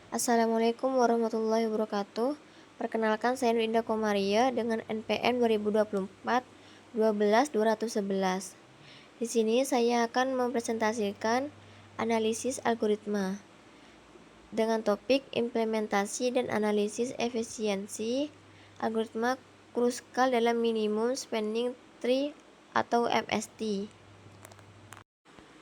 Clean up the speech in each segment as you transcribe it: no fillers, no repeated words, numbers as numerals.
Assalamualaikum warahmatullahi wabarakatuh. Perkenalkan, saya Nur Indah Komaria dengan NPM 2024 12211. Di sini saya akan mempresentasikan analisis algoritma dengan topik implementasi dan analisis efisiensi algoritma Kruskal dalam minimum spending tree atau MST.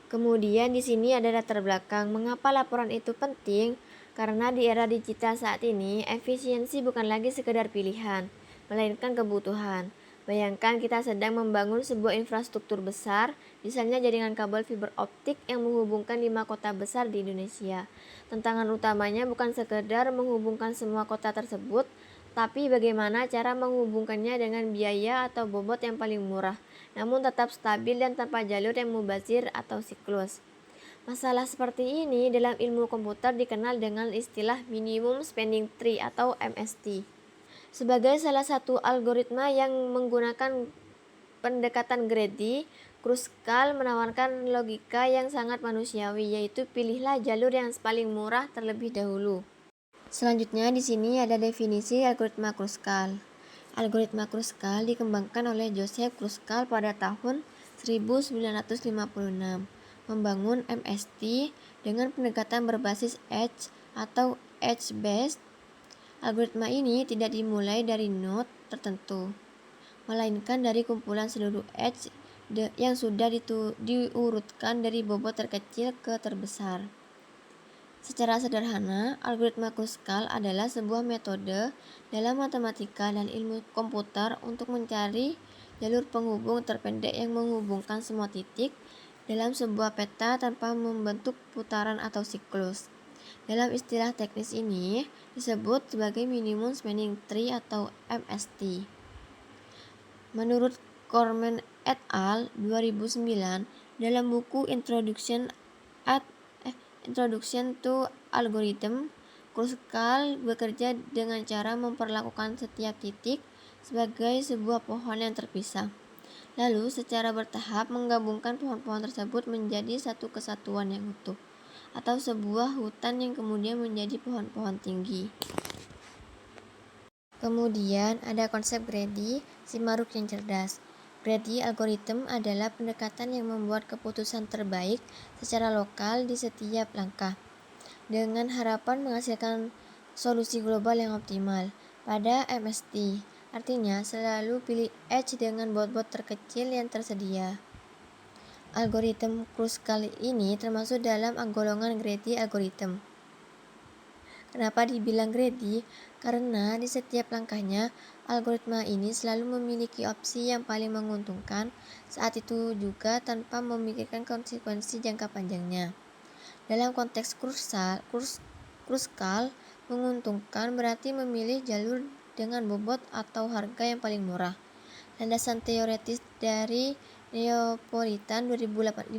Kemudian di sini ada latar belakang mengapa laporan itu penting. Karena di era digital saat ini, efisiensi bukan lagi sekedar pilihan, melainkan kebutuhan. Bayangkan kita sedang membangun sebuah infrastruktur besar, misalnya jaringan kabel fiber optik yang menghubungkan 5 kota besar di Indonesia. Tantangan utamanya bukan sekedar menghubungkan semua kota tersebut, tapi bagaimana cara menghubungkannya dengan biaya atau bobot yang paling murah, namun tetap stabil dan tanpa jalur yang mubazir atau siklus. Masalah seperti ini dalam ilmu komputer dikenal dengan istilah minimum spending tree atau MST. Sebagai salah satu algoritma yang menggunakan pendekatan greedy, Kruskal menawarkan logika yang sangat manusiawi, yaitu pilihlah jalur yang paling murah terlebih dahulu. Selanjutnya di sini ada definisi algoritma Kruskal. Algoritma Kruskal dikembangkan oleh Joseph Kruskal pada tahun 1956, membangun MST dengan pendekatan berbasis edge atau edge-based. Algoritma ini tidak dimulai dari node tertentu, melainkan dari kumpulan seluruh edge yang sudah diurutkan dari bobot terkecil ke terbesar. Secara sederhana, algoritma Kruskal adalah sebuah metode dalam matematika dan ilmu komputer untuk mencari jalur penghubung terpendek yang menghubungkan semua titik dalam sebuah peta tanpa membentuk putaran atau siklus. Dalam istilah teknis ini disebut sebagai minimum spending tree atau MST. Menurut Corman et al. 2009 dalam buku Introduction to Algorithm, Kruskal bekerja dengan cara memperlakukan setiap titik sebagai sebuah pohon yang terpisah, lalu secara bertahap menggabungkan pohon-pohon tersebut menjadi satu kesatuan yang utuh, atau sebuah hutan yang kemudian menjadi pohon-pohon tinggi. Kemudian ada konsep greedy, Simaruk yang cerdas. Greedy algorithm adalah pendekatan yang membuat keputusan terbaik secara lokal di setiap langkah, dengan harapan menghasilkan solusi global yang optimal. Pada MST, artinya selalu pilih edge dengan bobot terkecil yang tersedia. Algoritma Kruskal ini termasuk dalam golongan greedy algorithm. Kenapa dibilang greedy? Karena di setiap langkahnya, algoritma ini selalu memiliki opsi yang paling menguntungkan, saat itu juga tanpa memikirkan konsekuensi jangka panjangnya. Dalam konteks Kruskal, menguntungkan berarti memilih jalur dengan bobot atau harga yang paling murah. Landasan teoretis dari Neapolitan 2015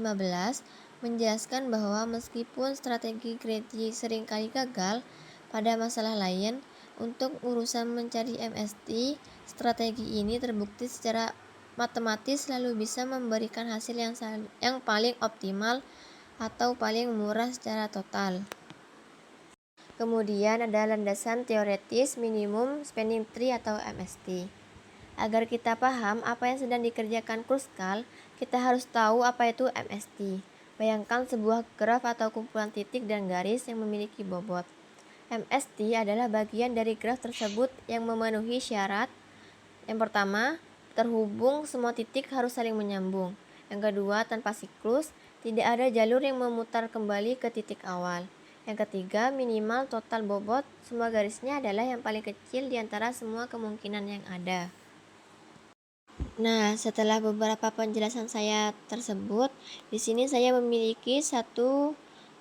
menjelaskan bahwa meskipun strategi greedy seringkali gagal pada masalah lain, untuk urusan mencari MST, strategi ini terbukti secara matematis selalu bisa memberikan hasil yang paling optimal atau paling murah secara total. Kemudian ada landasan teoretis minimum spending tree atau MST. Agar kita paham apa yang sedang dikerjakan Kruskal, kita harus tahu apa itu MST. Bayangkan sebuah graf atau kumpulan titik dan garis yang memiliki bobot. MST adalah bagian dari graf tersebut yang memenuhi syarat. Yang pertama, terhubung semua titik harus saling menyambung. Yang kedua, tanpa siklus, tidak ada jalur yang memutar kembali ke titik awal. Yang ketiga, minimal total bobot semua garisnya adalah yang paling kecil di antara semua kemungkinan yang ada. Nah, setelah beberapa penjelasan saya tersebut, di sini saya memiliki satu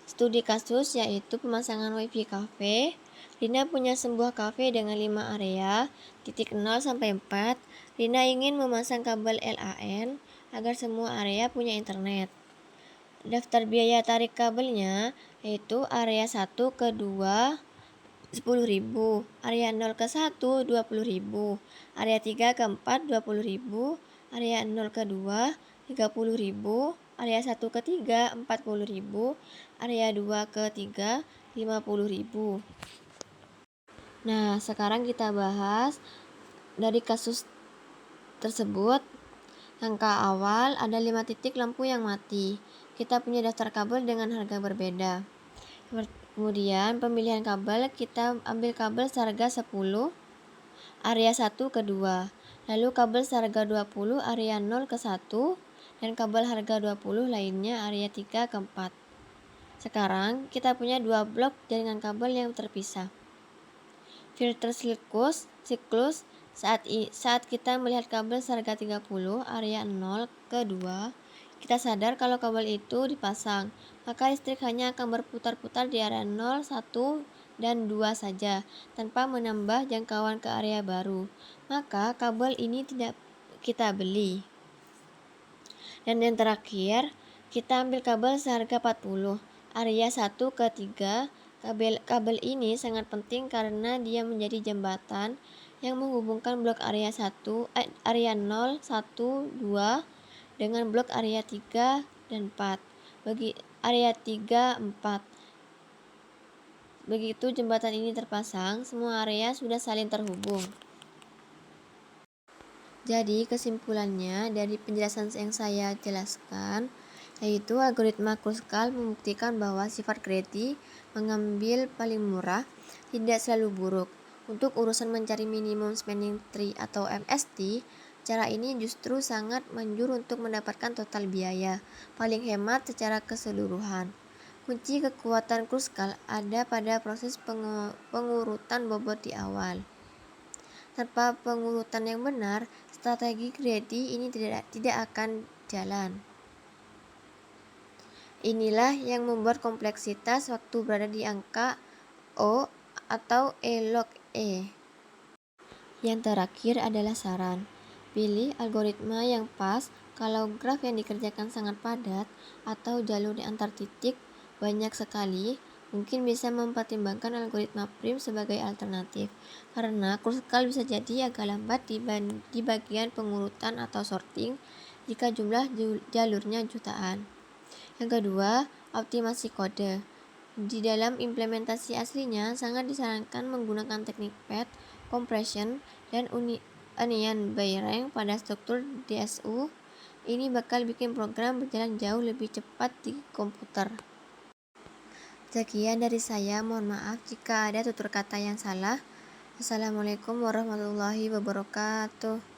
studi kasus, yaitu pemasangan WiFi cafe. Rina punya sebuah cafe dengan 5 area, titik 0 sampai 4. Rina ingin memasang kabel LAN agar semua area punya internet. Daftar biaya tarik kabelnya yaitu area 1 ke 2 10.000, area 0 ke 1 20.000, area 3 ke 4 20.000, area 0 ke 2 30.000, area 1 ke 3 40.000, area 2 ke 3 50.000. Nah, sekarang kita bahas dari kasus tersebut. Angka awal ada 5 titik lampu yang mati. Kita punya daftar kabel dengan harga berbeda. Kemudian pemilihan kabel, kita ambil kabel seharga 10 area 1 ke 2. Lalu kabel seharga 20 area 0 ke 1 dan kabel harga 20 lainnya area 3 ke 4. Sekarang kita punya 2 blok jaringan kabel yang terpisah. Filter siklus saat kita melihat kabel seharga 30 area 0 ke 2, kita sadar kalau kabel itu dipasang, maka listrik hanya akan berputar-putar di area 0, 1, dan 2 saja, tanpa menambah jangkauan ke area baru. Maka kabel ini tidak kita beli. Dan yang terakhir, kita ambil kabel seharga 40 area 1 ke 3. Kabel ini sangat penting karena dia menjadi jembatan yang menghubungkan blok area 0, 1, 2 dengan blok area 3 dan 4. Bagi area 3, 4. Begitu jembatan ini terpasang, semua area sudah saling terhubung. Jadi kesimpulannya dari penjelasan yang saya jelaskan, yaitu algoritma Kruskal membuktikan bahwa sifat greedy, mengambil paling murah, tidak selalu buruk. Untuk urusan mencari minimum spending tree atau MST, cara ini justru sangat manjur untuk mendapatkan total biaya paling hemat secara keseluruhan. Kunci kekuatan Kruskal ada pada proses pengurutan bobot di awal. Tanpa pengurutan yang benar, strategi greedy ini tidak akan jalan. Inilah yang membuat kompleksitas waktu berada di angka O atau E log E. Yang terakhir adalah saran. Pilih algoritma yang pas kalau graf yang dikerjakan sangat padat atau jalur di antar titik banyak sekali. Mungkin bisa mempertimbangkan algoritma prim sebagai alternatif, karena Kruskal bisa jadi agak lambat di bagian pengurutan atau sorting jika jumlah jalurnya jutaan. Yang kedua, optimasi kode. Di dalam implementasi aslinya, sangat disarankan menggunakan teknik path compression dan onion bayering pada struktur DSU. Ini bakal bikin program berjalan jauh lebih cepat di komputer. Sekian dari saya, mohon maaf jika ada tutur kata yang salah. Assalamualaikum warahmatullahi wabarakatuh.